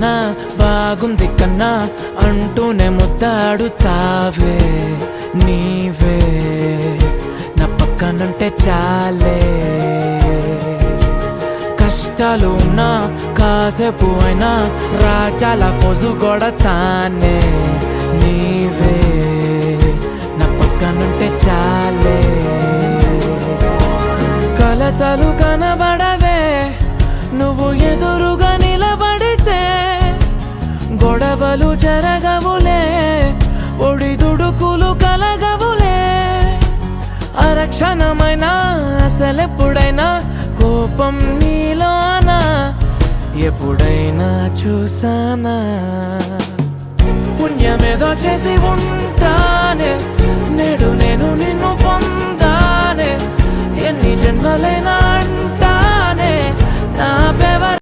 కన్నా బాగుంది కన్నా అంటూనే ముద్దాడుతావే నీవే నా పక్కనుంటే చాలే కష్టాలు ఉన్నా కాసేపు అయినా రాజాల ఫోజు కొడతానే నీవే నా పక్కనుంటే చాలే కలతలు కనబడవే నువ్వు ఎదురుగా నిలబడితే గొడవలు జరగవులే ఒడిదుడుకులు కలగవులే అరక్షణమైనా అసలెప్పుడైనా కోపం నీలోనా ఎప్పుడైనా చూసానా పుణ్యమేదో చేసి ఉంటానే నేడు నేను నిన్ను పొందానే ఎన్ని జన్మలైనా